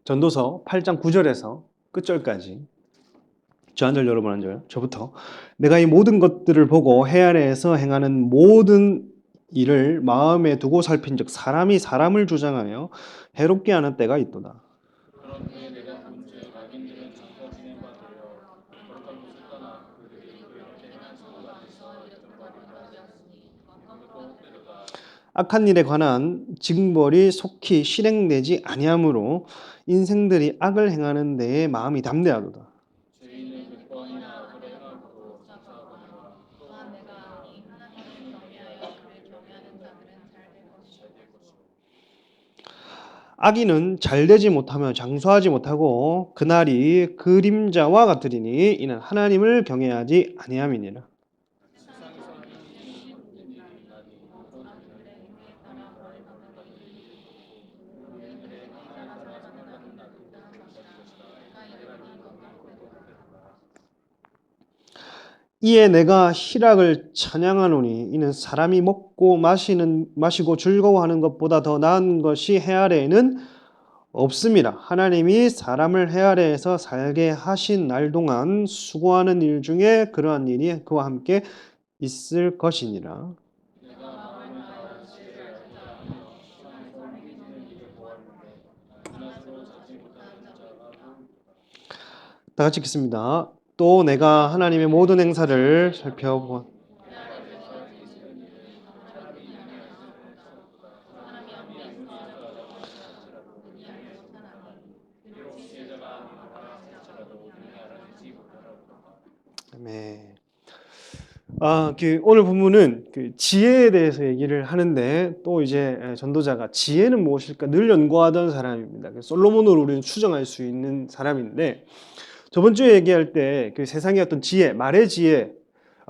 전도서 8장 9절에서 끝절까지 저 한 절 여러분 한 절, 저부터 내가 이 모든 것들을 보고 해 아래에서 행하는 모든 일을 마음에 두고 살핀즉 사람이 사람을 주장하며 해롭게 하는 때가 있도다. 악한 일에 관한 징벌이 속히 실행되지 아니하므로 인생들이 악을 행하는 데에 마음이 담대하도다. 악인은 잘되지 못하며 장수하지 못하고 그날이 그림자와 같으리니 이는 하나님을 경외하지 아니함이니라. 이에 내가 희락을 찬양하노니 이는 사람이 먹고 마시고 즐거워하는 것보다 더 나은 것이 해 아래에는 없습니다. 하나님이 사람을 해 아래에서 살게 하신 날 동안 수고하는 일 중에 그러한 일이 그와 함께 있을 것이니라. 다 같이 읽겠습니다. 또 내가 하나님의 모든 행사를 살펴본 네. 오늘 본문은 지혜에 대해서 얘기를 하는데 또 이제 전도자가 지혜는 무엇일까 늘 연구하던 사람입니다. 솔로몬으로 우리는 추정할 수 있는 사람인데 저번 주에 얘기할 때 그 세상의 어떤 지혜, 말의 지혜,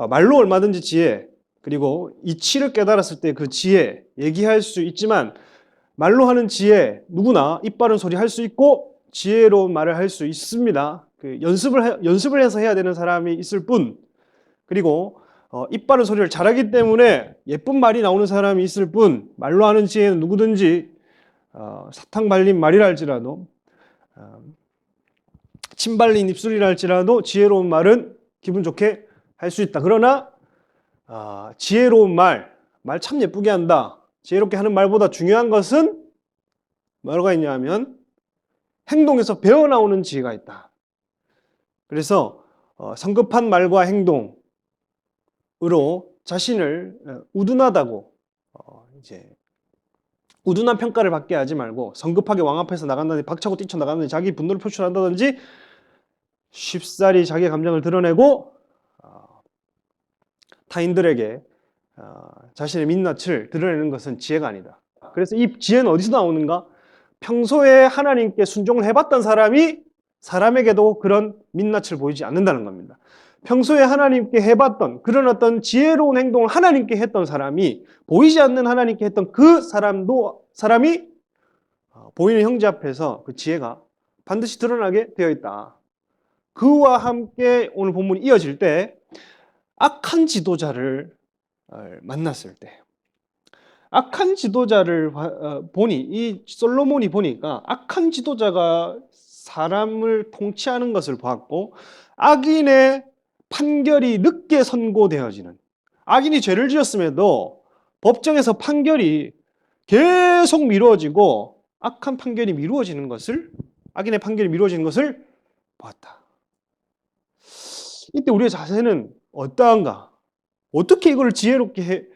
말로 얼마든지 지혜, 그리고 이치를 깨달았을 때 그 지혜 얘기할 수 있지만 말로 하는 지혜 누구나 입 바른 소리 할 수 있고 지혜로운 말을 할 수 있습니다. 연습을 해서 해야 되는 사람이 있을 뿐 그리고 입 바른 소리를 잘하기 때문에 예쁜 말이 나오는 사람이 있을 뿐 말로 하는 지혜는 누구든지 사탕 발린 말이라 할지라도 침 발린 입술이라 할지라도 지혜로운 말은 기분 좋게 할 수 있다. 그러나 지혜로운 말 참 예쁘게 한다. 지혜롭게 하는 말보다 중요한 것은 뭐가 있냐 하면 행동에서 배어나오는 지혜가 있다. 그래서 성급한 말과 행동으로 자신을 우둔하다고 이제 우둔한 평가를 받게 하지 말고 성급하게 왕 앞에서 나간다든지 박차고 뛰쳐나간다든지 자기 분노를 표출한다든지 쉽사리 자기의 감정을 드러내고 타인들에게 자신의 민낯을 드러내는 것은 지혜가 아니다. 그래서 이 지혜는 어디서 나오는가? 평소에 하나님께 순종을 해봤던 사람이 사람에게도 그런 민낯을 보이지 않는다는 겁니다. 평소에 하나님께 해봤던 그런 어떤 지혜로운 행동을 하나님께 했던 사람이 보이지 않는 하나님께 했던 그 사람이 보이는 형제 앞에서 그 지혜가 반드시 드러나게 되어 있다. 그와 함께 오늘 본문이 이어질 때 악한 지도자를 만났을 때 악한 지도자를 보니 이 솔로몬이 보니까 악한 지도자가 사람을 통치하는 것을 보았고 악인의 판결이 늦게 선고되어지는 악인이 죄를 지었음에도 법정에서 판결이 계속 미루어지고 악한 판결이 미루어지는 것을 악인의 판결이 미루어지는 것을 보았다. 이때 우리의 자세는 어떠한가? 어떻게 이걸 지혜롭게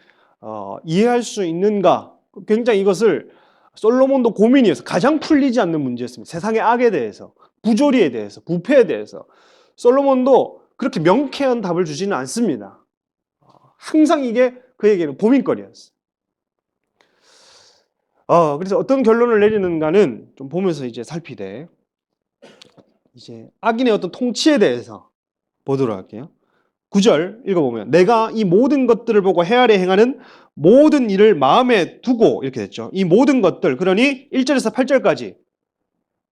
이해할 수 있는가? 굉장히 이것을 솔로몬도 고민이어서 가장 풀리지 않는 문제였습니다. 세상의 악에 대해서, 부조리에 대해서, 부패에 대해서 솔로몬도 그렇게 명쾌한 답을 주지는 않습니다. 항상 이게 그에게는 고민거리였어요. 그래서 어떤 결론을 내리는가는 좀 보면서 이제 살피되 이제 악인의 어떤 통치에 대해서 보도록 할게요. 9절 읽어보면 내가 이 모든 것들을 보고 해 아래 행하는 모든 일을 마음에 두고 이렇게 됐죠. 이 모든 것들 그러니 1절에서 8절까지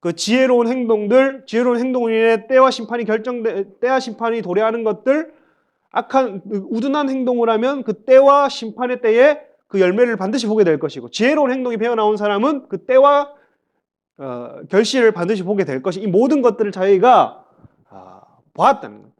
그 지혜로운 행동으로 인해 때와 심판이 도래하는 것들 악한 우둔한 행동을 하면 그 때와 심판의 때에 그 열매를 반드시 보게 될 것이고 지혜로운 행동이 배어나온 사람은 그 때와 결실을 반드시 보게 될 것이 이 모든 것들을 저희가 보았다는 거예요.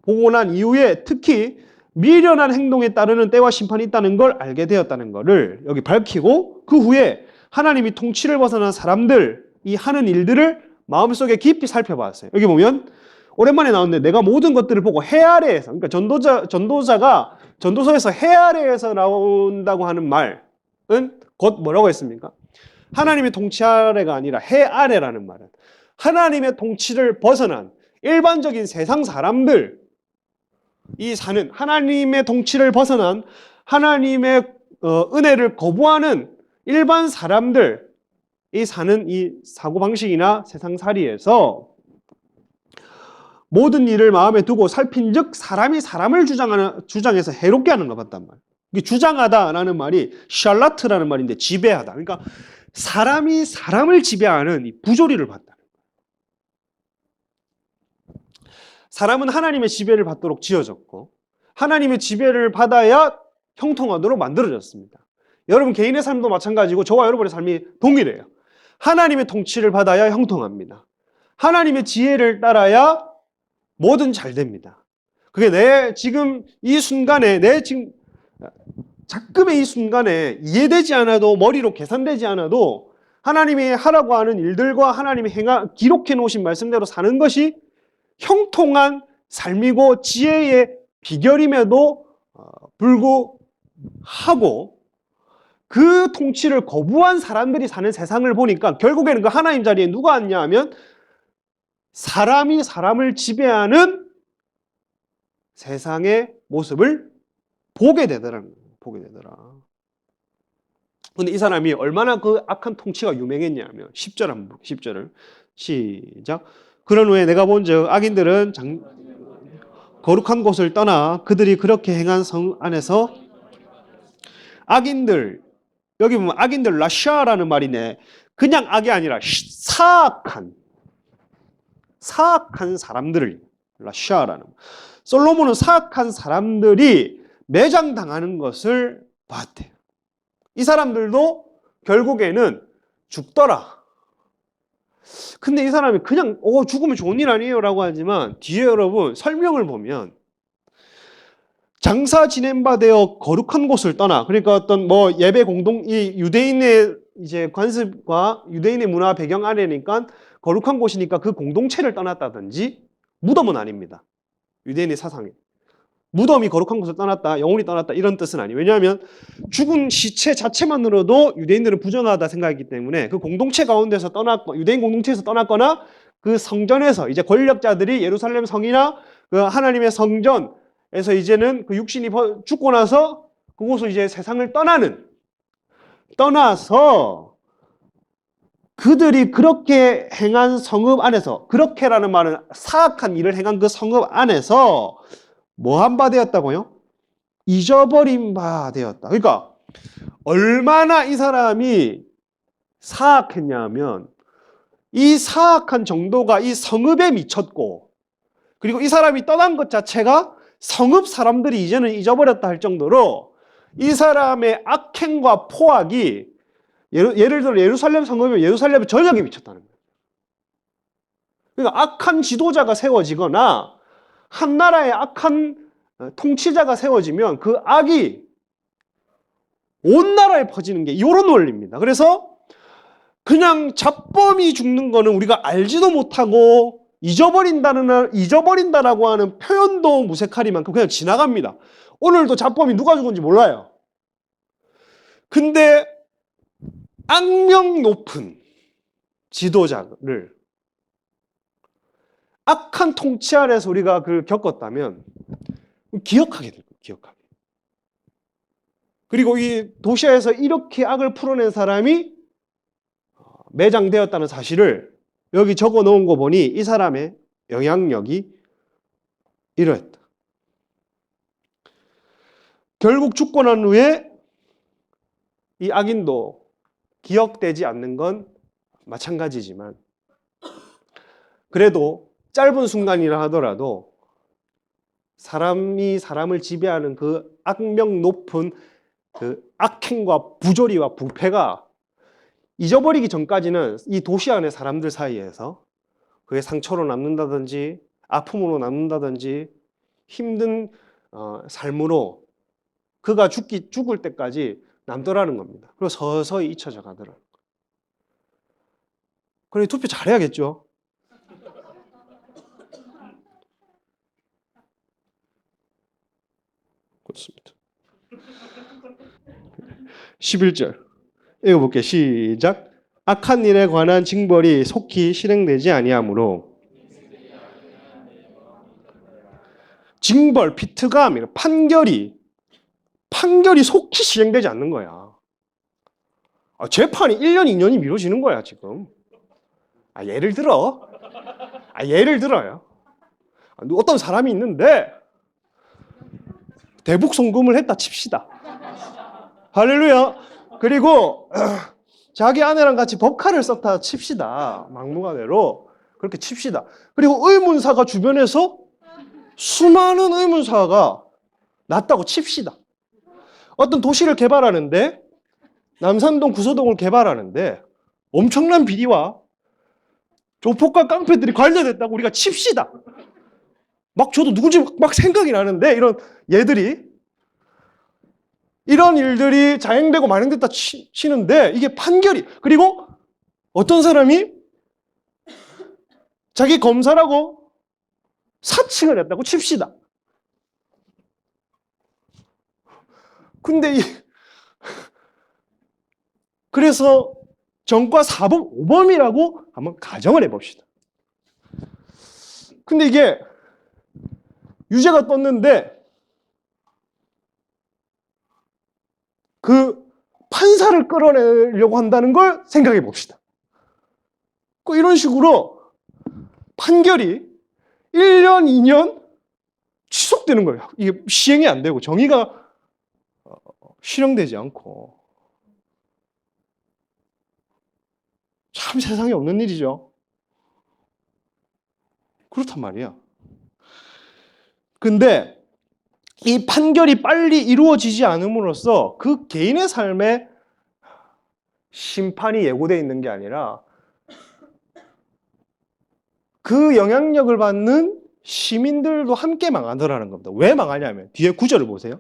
보고 난 이후에 특히 미련한 행동에 따르는 때와 심판이 있다는 걸 알게 되었다는 것을 여기 밝히고 그 후에 하나님이 통치를 벗어난 사람들이 하는 일들을 마음속에 깊이 살펴봤어요. 여기 보면 오랜만에 나오는데 내가 모든 것들을 보고 해 아래에서 그러니까 전도자가 전도서에서 해 아래에서 나온다고 하는 말은 곧 뭐라고 했습니까? 하나님의 통치 아래가 아니라 해 아래라는 말은 하나님의 통치를 벗어난 일반적인 세상 사람들 이 사는 하나님의 통치를 벗어난 하나님의 은혜를 거부하는 일반 사람들이 사는 이 사고방식이나 세상살이에서 모든 일을 마음에 두고 살핀즉 사람이 사람을 주장해서 해롭게 하는 것 같단 말이에요. 이게 주장하다라는 말이 샬라트라는 말인데 지배하다. 그러니까 사람이 사람을 지배하는 이 부조리를 봤다. 사람은 하나님의 지배를 받도록 지어졌고 하나님의 지배를 받아야 형통하도록 만들어졌습니다. 여러분 개인의 삶도 마찬가지고 저와 여러분의 삶이 동일해요. 하나님의 통치를 받아야 형통합니다. 하나님의 지혜를 따라야 뭐든 잘 됩니다. 그게 내 지금 이 순간에 내 지금 작금의 이 순간에 이해되지 않아도 머리로 계산되지 않아도 하나님이 하라고 하는 일들과 하나님이 기록해 놓으신 말씀대로 사는 것이 형통한 삶이고 지혜의 비결임에도 불구하고 그 통치를 거부한 사람들이 사는 세상을 보니까 결국에는 그 하나님 자리에 누가 앉냐 하면 사람이 사람을 지배하는 세상의 모습을 보게 되더라. 근데 이 사람이 얼마나 그 악한 통치가 유명했냐면 10절을 시작. 그런 후에 내가 본즉 악인들은 거룩한 곳을 떠나 그들이 그렇게 행한 성 안에서 악인들 여기 보면 악인들 라샤라는 말이네. 그냥 악이 아니라 사악한 사람들을 라샤라는 솔로몬은 사악한 사람들이 매장당하는 것을 봤대요. 이 사람들도 결국에는 죽더라. 근데 이 사람이 그냥 죽으면 좋은 일 아니에요 라고 하지만 뒤에 여러분 설명을 보면 장사 지낸 바 되어 거룩한 곳을 떠나 그러니까 어떤 뭐 예배 이 유대인의 이제 관습과 유대인의 문화 배경 아래니까 거룩한 곳이니까 그 공동체를 떠났다든지 무덤은 아닙니다. 유대인의 사상에 무덤이 거룩한 곳을 떠났다, 영혼이 떠났다 이런 뜻은 아니에요. 왜냐하면 죽은 시체 자체만으로도 유대인들은 부정하다 생각했기 때문에 그 공동체 가운데서 떠났고 유대인 공동체에서 떠났거나 그 성전에서 이제 권력자들이 예루살렘 성이나 그 하나님의 성전에서 이제는 그 육신이 죽고 나서 그곳을 이제 세상을 떠나서 그들이 그렇게 행한 성읍 안에서 그렇게라는 말은 사악한 일을 행한 그 성읍 안에서 뭐한 바 되었다고요? 잊어버린 바 되었다. 그러니까 얼마나 이 사람이 사악했냐면 이 사악한 정도가 이 성읍에 미쳤고 그리고 이 사람이 떠난 것 자체가 성읍 사람들이 이제는 잊어버렸다 할 정도로 이 사람의 악행과 포악이 예를 들어 예루살렘 성읍이면 예루살렘의 전역에 미쳤다는 거예요. 그러니까 악한 지도자가 세워지거나 한 나라의 악한 통치자가 세워지면 그 악이 온 나라에 퍼지는 게 이런 원리입니다. 그래서 그냥 잡범이 죽는 거는 우리가 알지도 못하고 잊어버린다라고 하는 표현도 무색하리만큼 그냥 지나갑니다. 오늘도 잡범이 누가 죽은지 몰라요. 근데 악명 높은 지도자를 악한 통치 아래서 우리가 그걸 겪었다면 기억하게 될 거예요. 기억하게. 그리고 이 도시아에서 이렇게 악을 풀어낸 사람이 매장되었다는 사실을 여기 적어 놓은 거 보니 이 사람의 영향력이 이러했다. 결국 죽고 난 후에 이 악인도 기억되지 않는 건 마찬가지지만 그래도 짧은 순간이라 하더라도 사람이 사람을 지배하는 그 악명 높은 그 악행과 부조리와 부패가 잊어버리기 전까지는 이 도시 안의 사람들 사이에서 그게 상처로 남는다든지 아픔으로 남는다든지 힘든 삶으로 그가 죽을 때까지 남더라는 겁니다. 그리고 서서히 잊혀져 가더라는 거예요. 그러니 투표 잘해야겠죠. 그렇습니다. 11절 읽어볼게요. 시작. 악한 일에 관한 징벌이 속히 실행되지 아니하므로. 징벌, 피트감, 판결이 속히 실행되지 않는 거야. 재판이 1년, 2년이 미뤄지는 거야, 지금. 예를 들어요. 어떤 사람이 있는데 대북 송금을 했다 칩시다. 할렐루야. 그리고 자기 아내랑 같이 법카를 썼다 칩시다. 막무가내로 그렇게 칩시다. 그리고 의문사가 주변에서 수많은 의문사가 났다고 칩시다. 어떤 도시를 개발하는데 남산동 구서동을 개발하는데 엄청난 비리와 조폭과 깡패들이 관련됐다고 우리가 칩시다. 막 저도 누군지 막 생각이 나는데 이런 이런 일들이 자행되고 만행됐다 치는데 이게 판결이, 그리고 어떤 사람이 자기 검사라고 사칭을 했다고 칩시다. 근데 그래서 전과 4범, 5범이라고 한번 가정을 해봅시다. 근데 이게 유죄가 떴는데 그 판사를 끌어내려고 한다는 걸 생각해 봅시다. 이런 식으로 판결이 1년, 2년 지속되는 거예요. 이게 시행이 안 되고 정의가 실현되지 않고. 참 세상에 없는 일이죠. 그렇단 말이야. 근데 이 판결이 빨리 이루어지지 않음으로써 그 개인의 삶에 심판이 예고되어 있는 게 아니라 그 영향력을 받는 시민들도 함께 망하더라는 겁니다. 왜 망하냐면 뒤에 구절을 보세요.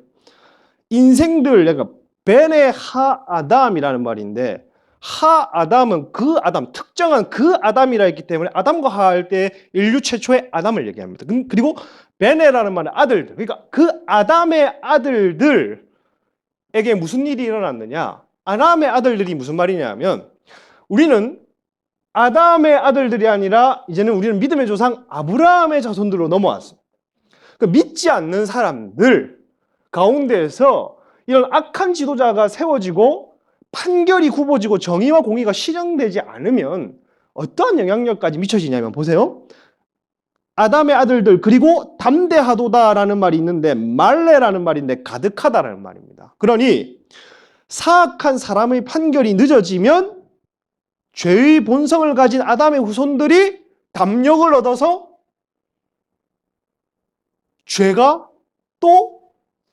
인생들, 그러니까 베네 하아담이라는 말인데 하아담은 그 아담, 특정한 그 아담이라 했기 때문에 아담과 하와 할 때 인류 최초의 아담을 얘기합니다. 그리고 베네라는 말은 아들들, 그러니까 그 아담의 아들들에게 무슨 일이 일어났느냐. 아담의 아들들이 무슨 말이냐면 우리는 아담의 아들들이 아니라 이제는 우리는 믿음의 조상 아브라함의 자손들로 넘어왔어. 그러니까 믿지 않는 사람들 가운데에서 이런 악한 지도자가 세워지고 판결이 굽어지고 정의와 공의가 실현되지 않으면 어떠한 영향력까지 미쳐지냐면 보세요. 아담의 아들들, 그리고 담대하도다라는 말이 있는데 말레라는 말인데 가득하다라는 말입니다. 그러니 사악한 사람의 판결이 늦어지면 죄의 본성을 가진 아담의 후손들이 담력을 얻어서 죄가 또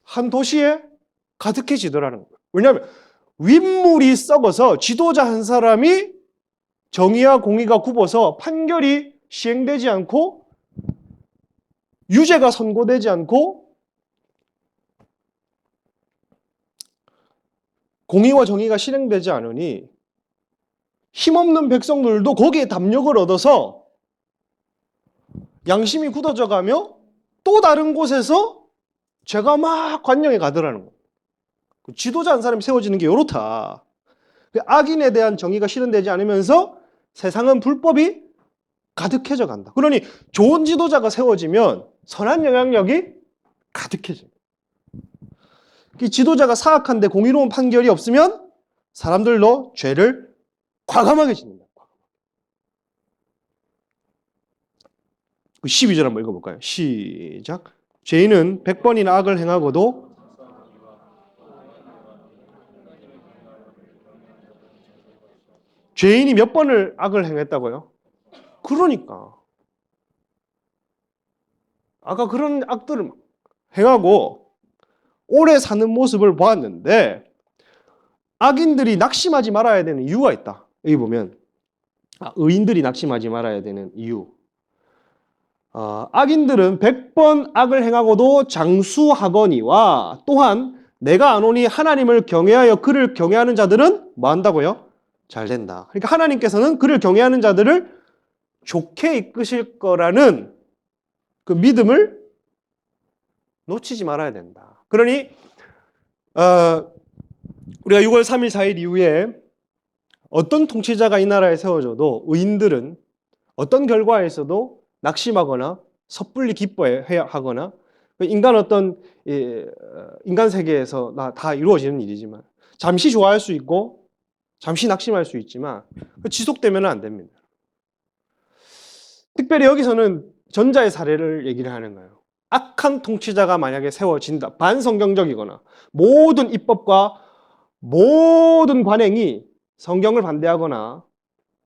한 도시에 가득해지더라는 거예요. 왜냐하면 윗물이 썩어서 지도자 한 사람이 정의와 공의가 굽어서 판결이 시행되지 않고 유죄가 선고되지 않고 공의와 정의가 실행되지 않으니 힘없는 백성들도 거기에 담력을 얻어서 양심이 굳어져 가며 또 다른 곳에서 죄가 막 관영해 가더라는 거예요. 지도자 한 사람이 세워지는 게 이렇다. 악인에 대한 정의가 실현되지 않으면서 세상은 불법이 가득해져 간다. 그러니 좋은 지도자가 세워지면 선한 영향력이 가득해집니다. 이 지도자가 사악한데 공의로운 판결이 없으면 사람들로 죄를 과감하게 짓는다. 12절 한번 읽어볼까요? 시작. 죄인은 100번이나 악을 행하고도 죄인이 몇 번을 악을 행했다고요? 그러니까 아까 그런 악들을 행하고 오래 사는 모습을 보았는데 악인들이 낙심하지 말아야 되는 이유가 있다. 여기 보면 의인들이 낙심하지 말아야 되는 이유. 악인들은 100번 악을 행하고도 장수하거니와 또한 내가 아노니 하나님을 경외하여 그를 경외하는 자들은 뭐 한다고요? 잘 된다. 그러니까 하나님께서는 그를 경외하는 자들을 좋게 이끄실 거라는 그 믿음을 놓치지 말아야 된다. 그러니 우리가 6월 3일 4일 이후에 어떤 통치자가 이 나라에 세워져도 의인들은 어떤 결과에서도 낙심하거나 섣불리 기뻐하거나 인간 인간 세계에서 다 이루어지는 일이지만 잠시 좋아할 수 있고 잠시 낙심할 수 있지만 지속되면 안 됩니다. 특별히 여기서는 전자의 사례를 얘기를 하는 거예요. 악한 통치자가 만약에 세워진다. 반성경적이거나 모든 입법과 모든 관행이 성경을 반대하거나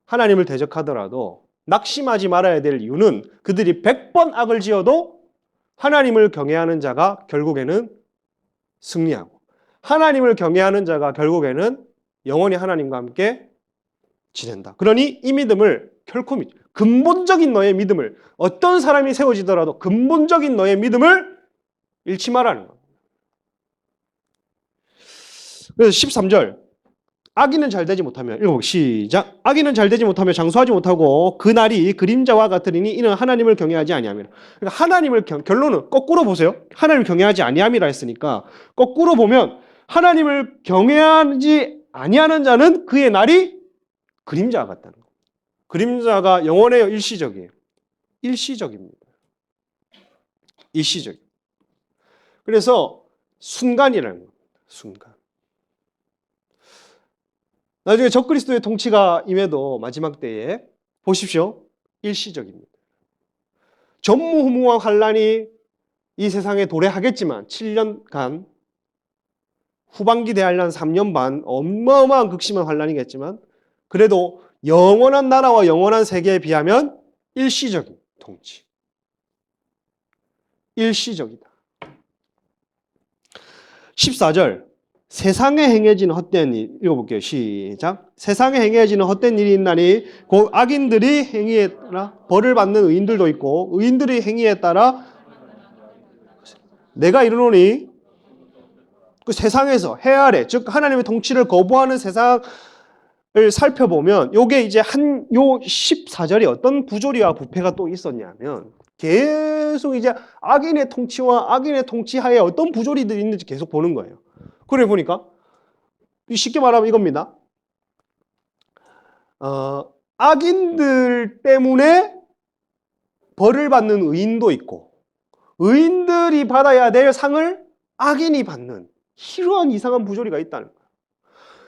하나님을 대적하더라도 낙심하지 말아야 될 이유는 그들이 100번 악을 지어도 하나님을 경외하는 자가 결국에는 승리하고 하나님을 경외하는 자가 결국에는 영원히 하나님과 함께 지낸다. 그러니 이 믿음을 결코 근본적인 너의 믿음을 어떤 사람이 세워지더라도 근본적인 너의 믿음을 잃지 말라는 겁니다. 그래서 13절 악인은 잘 되지 못하며 읽어보기 시작. 악인은 잘 되지 못하며 장수하지 못하고 그 날이 그림자와 같으리니 이는 하나님을 경외하지 아니함이라. 그러니까 하나님을 결론은 거꾸로 보세요. 하나님을 경외하지 아니함이라 했으니까 거꾸로 보면 하나님을 경외하지 아니하는 자는 그의 날이 그림자와 같다는 거예요. 그림자가 영원해요, 일시적이에요? 일시적입니다. 일시적. 그래서 순간이라는 겁니다. 순간. 나중에 적그리스도의 통치가 임해도 마지막 때에 보십시오. 일시적입니다. 전무후무한 환란이 이 세상에 도래하겠지만 7년간 후반기 대환란 3년 반 어마어마한 극심한 환란이겠지만 그래도 영원한 나라와 영원한 세계에 비하면 일시적인 통치. 일시적이다. 14절 세상에 행해지는 헛된 일 읽어볼게요. 시작. 세상에 행해지는 헛된 일이 있나니 곧 악인들이 행위에 따라 벌을 받는 의인들도 있고 의인들이 행위에 따라 내가 이르노니 그 세상에서 해 아래 즉 하나님의 통치를 거부하는 세상을 살펴보면 요게 이제 요 14절에 어떤 부조리와 부패가 또 있었냐면 계속 이제 악인의 통치와 악인의 통치하에 어떤 부조리들이 있는지 계속 보는 거예요. 그래 보니까 쉽게 말하면 이겁니다. 악인들 때문에 벌을 받는 의인도 있고 의인들이 받아야 될 상을 악인이 받는 이러한 이상한 부조리가 있다는 거예요.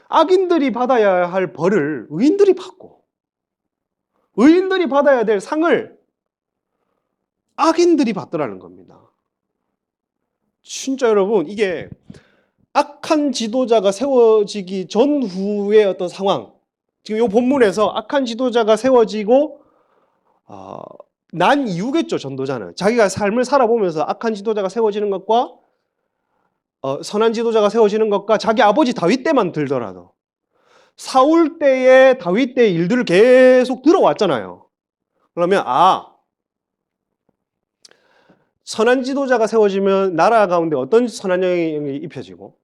악인들이 받아야 할 벌을 의인들이 받고 의인들이 받아야 될 상을 악인들이 받더라는 겁니다. 진짜 여러분 이게 악한 지도자가 세워지기 전후의 어떤 상황, 지금 이 본문에서 악한 지도자가 세워지고 난 이후겠죠. 전도자는 자기가 삶을 살아보면서 악한 지도자가 세워지는 것과 선한 지도자가 세워지는 것과 자기 아버지 다윗 때만 들더라도 사울 때의 다윗 때의 일들을 계속 들어왔잖아요. 그러면 선한 지도자가 세워지면 나라 가운데 어떤 선한 영향이 입혀지고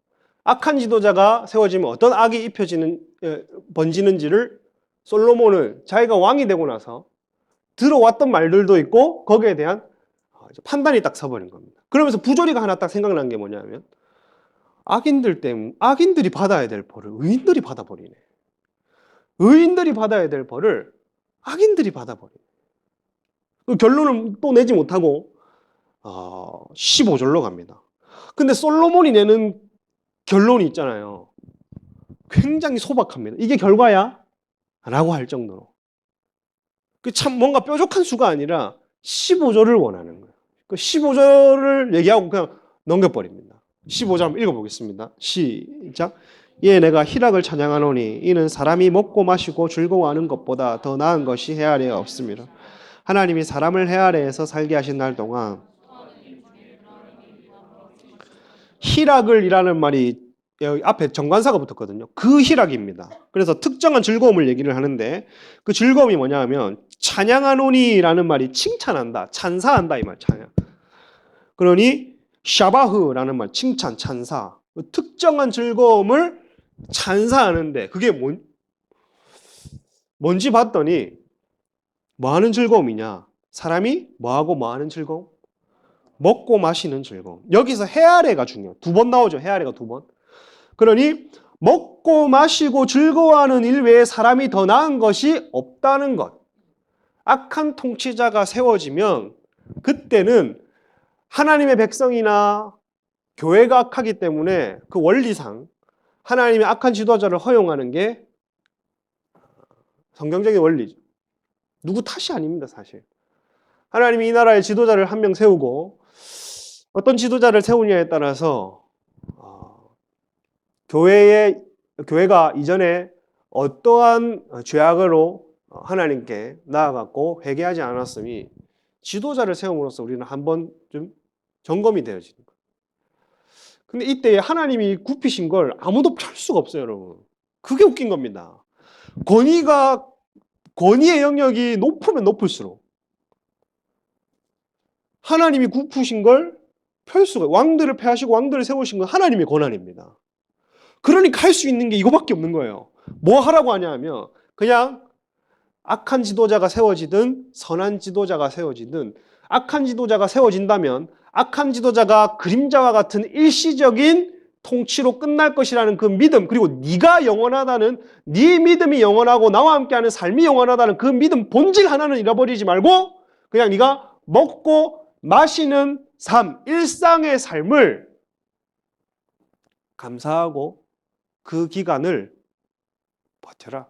악한 지도자가 세워지면 어떤 악이 번지는지를 솔로몬은 자기가 왕이 되고 나서 들어왔던 말들도 있고 거기에 대한 판단이 딱 서버린 겁니다. 그러면서 부조리가 하나 딱 생각난 게 뭐냐면 악인들이 받아야 될 벌을 의인들이 받아버리네. 의인들이 받아야 될 벌을 악인들이 받아버리네. 그 결론을 또 내지 못하고 15절로 갑니다. 근데 솔로몬이 내는 결론이 있잖아요. 굉장히 소박합니다. 이게 결과야? 라고 할 정도로. 그 참 뭔가 뾰족한 수가 아니라 15절을 원하는 거예요. 그 15절을 얘기하고 그냥 넘겨버립니다. 15절 한번 읽어보겠습니다. 시작. 예, 내가 희락을 찬양하노니 이는 사람이 먹고 마시고 즐거워하는 것보다 더 나은 것이 해 아래에 없습니다. 하나님이 사람을 해 아래에서 살게 하신 날 동안 희락을 이라는 말이 여기 앞에 정관사가 붙었거든요. 그 희락입니다. 그래서 특정한 즐거움을 얘기를 하는데 그 즐거움이 뭐냐 하면 찬양하노니라는 말이 칭찬한다, 찬사한다 이 말 찬양. 그러니 샤바흐라는 말 칭찬, 찬사. 특정한 즐거움을 찬사하는데 그게 뭔지 봤더니 뭐 하는 즐거움이냐? 사람이 뭐하고 뭐 하는 즐거움? 먹고 마시는 즐거움. 여기서 해아래가 중요해요. 2번 나오죠. 해아래가 2번. 그러니 먹고 마시고 즐거워하는 일 외에 사람이 더 나은 것이 없다는 것. 악한 통치자가 세워지면 그때는 하나님의 백성이나 교회가 악하기 때문에 그 원리상 하나님의 악한 지도자를 허용하는 게 성경적인 원리죠. 누구 탓이 아닙니다, 사실. 하나님이 이 나라의 지도자를 한 명 세우고 어떤 지도자를 세우냐에 따라서 교회가 이전에 어떠한 죄악으로 하나님께 나아갔고 회개하지 않았으니 지도자를 세움으로써 우리는 한번 좀 점검이 되어지는 거예요. 근데 이때 하나님이 굽히신 걸 아무도 펼 수가 없어요, 여러분. 그게 웃긴 겁니다. 권위의 영역이 높으면 높을수록 하나님이 굽히신 걸 펼 수가, 왕들을 폐하시고 왕들을 세우신 건 하나님의 권한입니다. 그러니까 할 수 있는 게 이거밖에 없는 거예요. 뭐 하라고 하냐 하면 그냥 악한 지도자가 세워지든 선한 지도자가 세워지든 악한 지도자가 세워진다면 악한 지도자가 그림자와 같은 일시적인 통치로 끝날 것이라는 그 믿음, 그리고 네가 영원하다는, 네 믿음이 영원하고 나와 함께하는 삶이 영원하다는 그 믿음 본질 하나는 잃어버리지 말고 그냥 네가 먹고 마시는 삶, 일상의 삶을 감사하고 그 기간을 버텨라.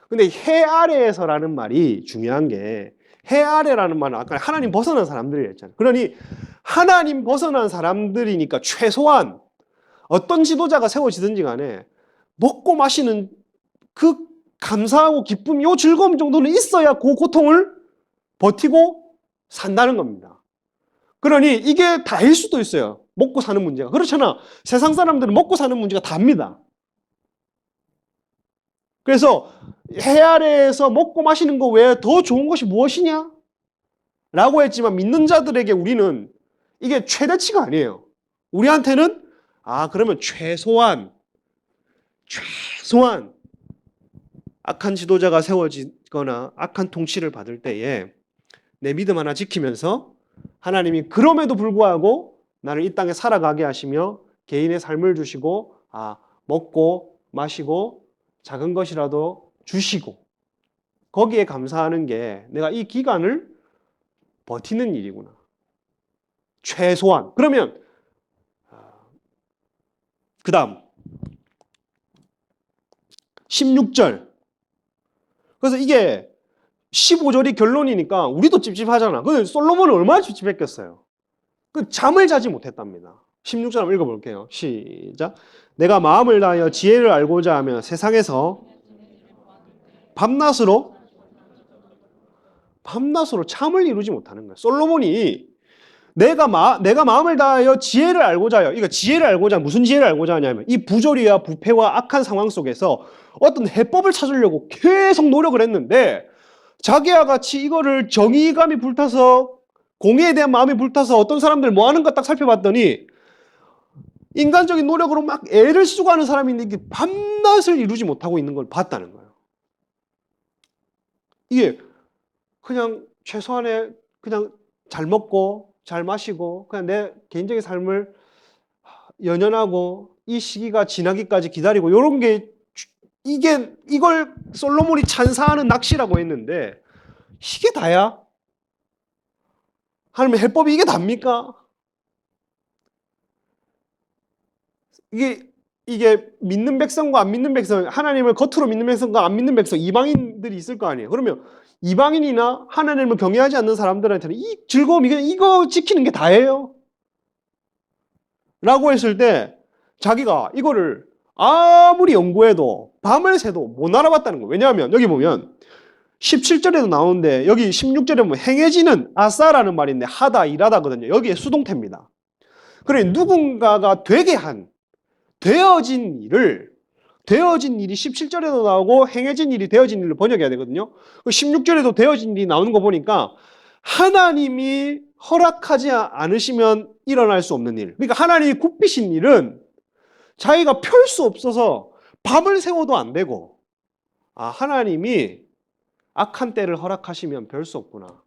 근데 해 아래에서라는 말이 중요한 게, 해 아래라는 말은 아까 하나님 벗어난 사람들이 했잖아요. 그러니 하나님 벗어난 사람들이니까 최소한 어떤 지도자가 세워지든지 간에 먹고 마시는 그 감사하고 기쁨, 요 즐거움 정도는 있어야 그 고통을 버티고 산다는 겁니다. 그러니 이게 다일 수도 있어요. 먹고 사는 문제가. 그렇잖아. 세상 사람들은 먹고 사는 문제가 답니다. 그래서 해 아래에서 먹고 마시는 거 외에 더 좋은 것이 무엇이냐? 라고 했지만 믿는 자들에게 우리는 이게 최대치가 아니에요. 우리한테는 그러면 최소한 악한 지도자가 세워지거나 악한 통치를 받을 때에 내 믿음 하나 지키면서 하나님이 그럼에도 불구하고 나를 이 땅에 살아가게 하시며 개인의 삶을 주시고 먹고 마시고 작은 것이라도 주시고 거기에 감사하는 게 내가 이 기간을 버티는 일이구나. 최소한. 그러면 그 다음 16절. 그래서 이게 15절이 결론이니까 우리도 찝찝하잖아. 근데 솔로몬은 얼마나 찝찝했겠어요. 그 잠을 자지 못했답니다. 16절 한번 읽어볼게요. 시작. 내가 마음을 다하여 지혜를 알고자 하며 세상에서 밤낮으로 잠을 이루지 못하는 거예요. 솔로몬이 내가 마음을 다하여 지혜를 알고자 해요. 그러니까 지혜를 알고자, 무슨 지혜를 알고자 하냐면 이 부조리와 부패와 악한 상황 속에서 어떤 해법을 찾으려고 계속 노력을 했는데 자기와 같이 이거를 정의감이 불타서 공의에 대한 마음이 불타서 어떤 사람들 뭐 하는 거 딱 살펴봤더니 인간적인 노력으로 막 애를 쓰고 하는 사람이 있는데 이게 밤낮을 이루지 못하고 있는 걸 봤다는 거예요. 이게 그냥 최소한의 그냥 잘 먹고 잘 마시고 그냥 내 개인적인 삶을 연연하고 이 시기가 지나기까지 기다리고 이런 게 이걸 솔로몬이 찬사하는 낚시라고 했는데 이게 다야? 하나님의 해법이 이게 답니까? 이게 믿는 백성과 안 믿는 백성, 하나님을 겉으로 믿는 백성과 안 믿는 백성, 이방인들이 있을 거 아니에요. 그러면 이방인이나 하나님을 경외하지 않는 사람들한테는 이 즐거움, 이거 지키는 게 다예요. 라고 했을 때 자기가 이거를 아무리 연구해도 밤을 새도 못 알아봤다는 거예요. 왜냐하면 여기 보면 17절에도 나오는데 여기 16절에 보면 행해지는 아싸라는 말이 있는데 하다, 일하다거든요. 여기에 수동태입니다. 그래 누군가가 되게 한, 되어진 일이 17절에도 나오고 행해진 일이 되어진 일로 번역해야 되거든요. 16절에도 되어진 일이 나오는 거 보니까 하나님이 허락하지 않으시면 일어날 수 없는 일. 그러니까 하나님이 굽히신 일은 자기가 펼 수 없어서 밤을 새워도 안 되고, 하나님이 악한 때를 허락하시면 별 수 없구나.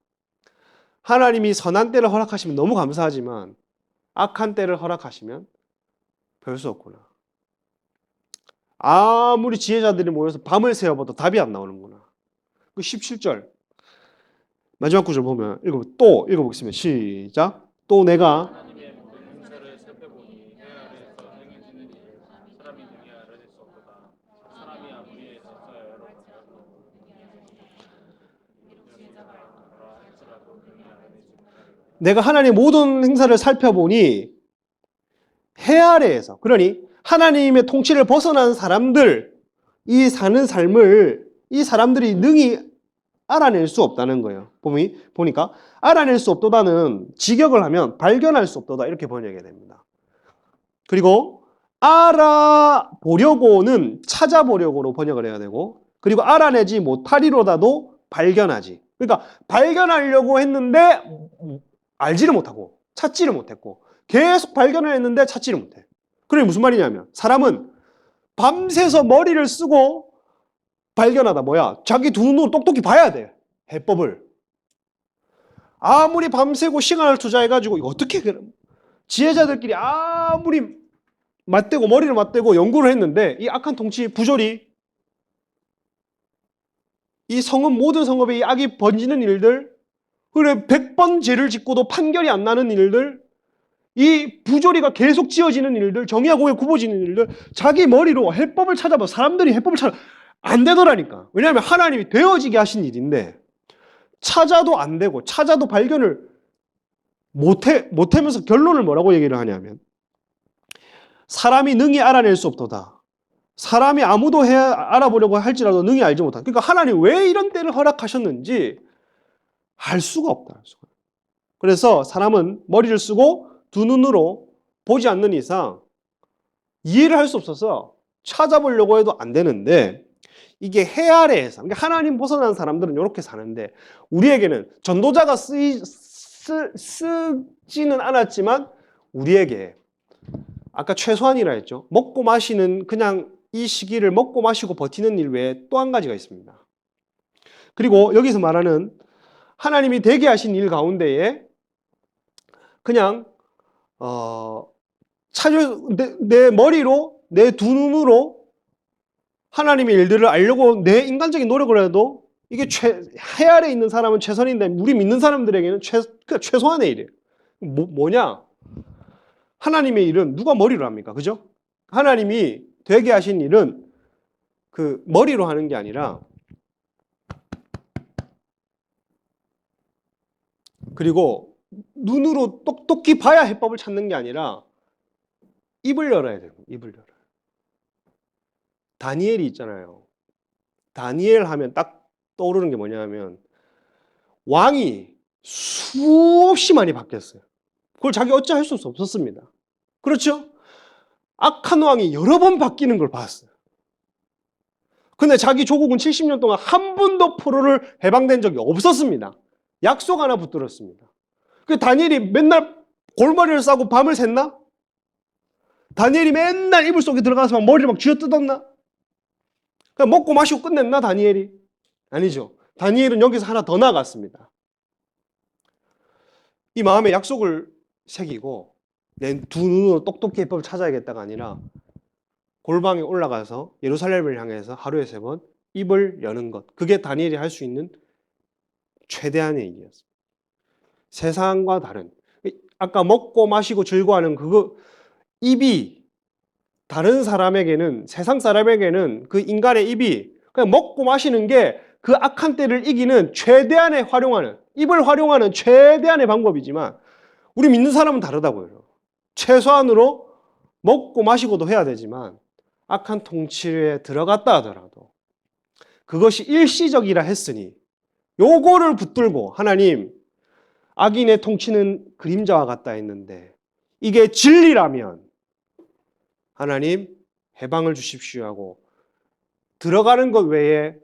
하나님이 선한 때를 허락하시면 너무 감사하지만 악한 때를 허락하시면 별 수 없구나. 아무리 지혜자들이 모여서 밤을 새워봐도 답이 안 나오는구나. 그 17절 마지막 구절 보면 또 읽어보겠습니다. 시작. 또 내가 하나님의 모든 행사를 살펴보니 해 아래에서 행해지는 일을 사람이 능히 알아낼 수 없도다. 사람이 아무리 애써서 여러 가지로 할지라도 능히 알아내지 못하리라. 내가 하나님의 모든 행사를 살펴보니 해 아래에서, 그러니 하나님의 통치를 벗어난 사람들, 이 사는 삶을 이 사람들이 능히 알아낼 수 없다는 거예요. 보니까 알아낼 수 없도다는 직역을 하면 발견할 수 없도다 이렇게 번역해야 됩니다. 그리고 알아보려고는 찾아보려고로 번역을 해야 되고, 그리고 알아내지 못하리로다도 발견하지. 그러니까 발견하려고 했는데 알지를 못하고 찾지를 못했고, 계속 발견을 했는데 찾지를 못해. 그게 무슨 말이냐면 사람은 밤새서 머리를 쓰고 발견하다. 뭐야? 자기 두 눈으로 똑똑히 봐야 돼. 해법을. 아무리 밤새고 시간을 투자해가지고 이거 어떻게 지혜자들끼리 아무리 맞대고 머리를 맞대고 연구를 했는데 이 악한 통치 부조리, 이 성읍 모든 성읍에 이 악이 번지는 일들, 그래 100번 죄를 짓고도 판결이 안 나는 일들, 이 부조리가 계속 지어지는 일들, 정의와 공의 굽어지는 일들, 자기 머리로 해법을 찾아봐. 사람들이 해법을 찾아 안 되더라니까. 왜냐하면 하나님이 되어지게 하신 일인데 찾아도 안 되고 찾아도 발견을 못하면서 결론을 뭐라고 얘기를 하냐면 사람이 능히 알아낼 수 없도다. 사람이 아무도 알아보려고 할지라도 능히 알지 못한다. 그러니까 하나님 왜 이런 때를 허락하셨는지 알 수가 없다. 그래서 사람은 머리를 쓰고 두 눈으로 보지 않는 이상 이해를 할 수 없어서 찾아보려고 해도 안 되는데, 이게 해 아래에서, 그러니까 하나님 벗어난 사람들은 이렇게 사는데 우리에게는 전도자가 쓰지는 않았지만 우리에게 아까 최소한이라 했죠. 먹고 마시는, 그냥 이 시기를 먹고 마시고 버티는 일 외에 또 한 가지가 있습니다. 그리고 여기서 말하는 하나님이 되게 하신 일 가운데에 그냥 내 머리로, 내 두 눈으로 하나님의 일들을 알려고 내 인간적인 노력을 해도 이게 해 아래에 있는 사람은 최선인데 우리 믿는 사람들에게는 최소한의 일이에요. 뭐냐? 하나님의 일은 누가 머리로 합니까? 그죠? 하나님이 되게 하신 일은 그 머리로 하는 게 아니라, 그리고 눈으로 똑똑히 봐야 해법을 찾는 게 아니라 입을 열어야 돼요. 입을 열어요. 다니엘이 있잖아요. 다니엘 하면 딱 떠오르는 게 뭐냐면 왕이 수없이 많이 바뀌었어요. 그걸 자기 어찌 할 수 없었습니다. 그렇죠? 악한 왕이 여러 번 바뀌는 걸 봤어요. 근데 자기 조국은 70년 동안 한 번도 포로를 해방된 적이 없었습니다. 약속 하나 붙들었습니다. 그 다니엘이 맨날 골머리를 싸고 밤을 샜나? 다니엘이 맨날 이불 속에 들어가서 막 머리를 막 쥐어뜯었나? 그냥 먹고 마시고 끝냈나 다니엘이? 아니죠. 다니엘은 여기서 하나 더 나아갔습니다. 이 마음에 약속을 새기고 내 두 눈으로 똑똑히 해법을 찾아야겠다가 아니라 골방에 올라가서 예루살렘을 향해서 하루에 3번 입을 여는 것. 그게 다니엘이 할 수 있는 최대한의 일이었습니다. 세상과 다른, 아까 먹고 마시고 즐거워하는 그거, 입이 다른 사람에게는, 세상 사람에게는 그 인간의 입이 그냥 먹고 마시는 게 그 악한 때를 이기는 최대한의 활용하는, 입을 활용하는 최대한의 방법이지만 우리 믿는 사람은 다르다고요. 최소한으로 먹고 마시고도 해야 되지만 악한 통치에 들어갔다 하더라도 그것이 일시적이라 했으니 요거를 붙들고 하나님, 악인의 통치는 그림자와 같다 했는데 이게 진리라면 하나님 해방을 주십시오 하고 들어가는 것 외에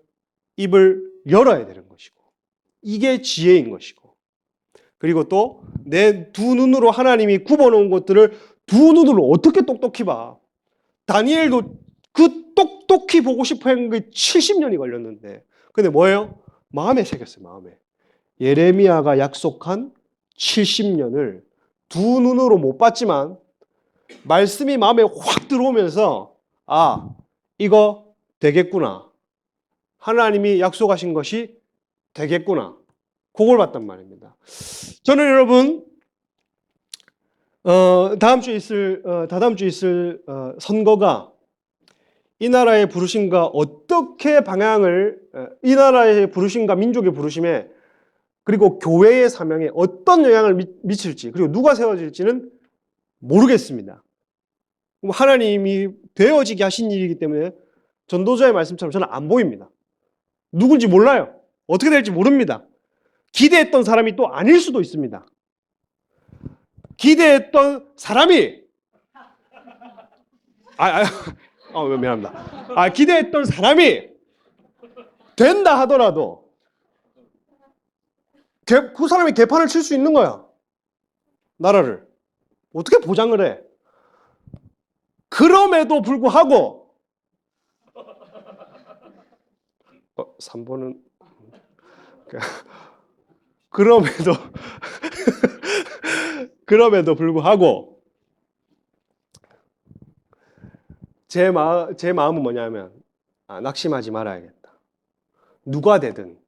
입을 열어야 되는 것이고 이게 지혜인 것이고 그리고 또 내 두 눈으로 하나님이 굽어놓은 것들을 두 눈으로 어떻게 똑똑히 봐. 다니엘도 그 똑똑히 보고 싶어 했는 게 70년이 걸렸는데 근데 뭐예요? 마음에 새겼어요. 마음에. 예레미야가 약속한 70년을 두 눈으로 못 봤지만 말씀이 마음에 확 들어오면서 아, 이거 되겠구나. 하나님이 약속하신 것이 되겠구나. 그걸 봤단 말입니다. 저는 여러분 다다음 주에 있을 선거가 이 나라의 부르심과 어떻게 방향을 이 나라의 부르심과 민족의 부르심에 그리고 교회의 사명에 어떤 영향을 미칠지 그리고 누가 세워질지는 모르겠습니다. 하나님이 되어지게 하신 일이기 때문에 전도자의 말씀처럼 저는 안 보입니다. 누군지 몰라요. 어떻게 될지 모릅니다. 기대했던 사람이 또 아닐 수도 있습니다. 기대했던 사람이 미안합니다. 기대했던 사람이 된다 하더라도 그 사람이 개판을 칠 수 있는 거야. 나라를. 어떻게 보장을 해? 그럼에도 불구하고 3번은 그럼에도 불구하고 제 마음은 뭐냐면 낙심하지 말아야겠다. 누가 되든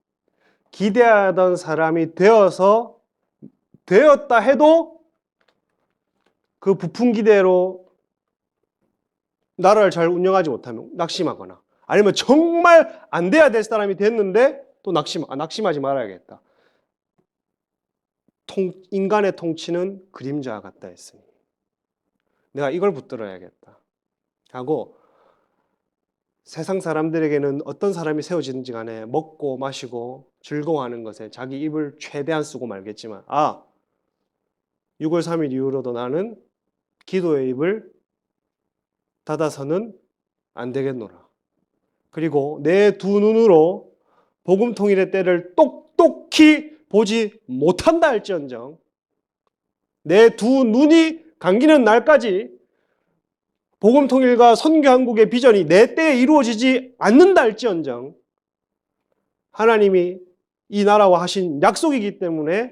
기대하던 사람이 되었다 해도 그 부푼 기대로 나라를 잘 운영하지 못하면 낙심하거나 아니면 정말 안 돼야 될 사람이 됐는데 또 낙심하지 말아야겠다. 인간의 통치는 그림자와 같다 했으니 내가 이걸 붙들어야겠다 하고 세상 사람들에게는 어떤 사람이 세워지든지 간에 먹고 마시고 즐거워하는 것에 자기 입을 최대한 쓰고 말겠지만 6월 3일 이후로도 나는 기도의 입을 닫아서는 안 되겠노라. 그리고 내 두 눈으로 복음 통일의 때를 똑똑히 보지 못한다 할지언정 내 두 눈이 감기는 날까지 복음 통일과 선교 한국의 비전이 내 때에 이루어지지 않는다 할지언정 하나님이 이 나라와 하신 약속이기 때문에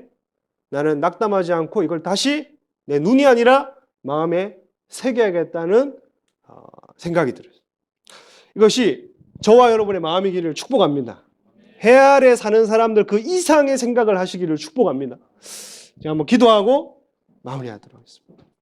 나는 낙담하지 않고 이걸 다시 내 눈이 아니라 마음에 새겨야겠다는 생각이 들어요. 이것이 저와 여러분의 마음이기를 축복합니다. 해 아래 사는 사람들 그 이상의 생각을 하시기를 축복합니다. 제가 한번 기도하고 마무리하도록 하겠습니다.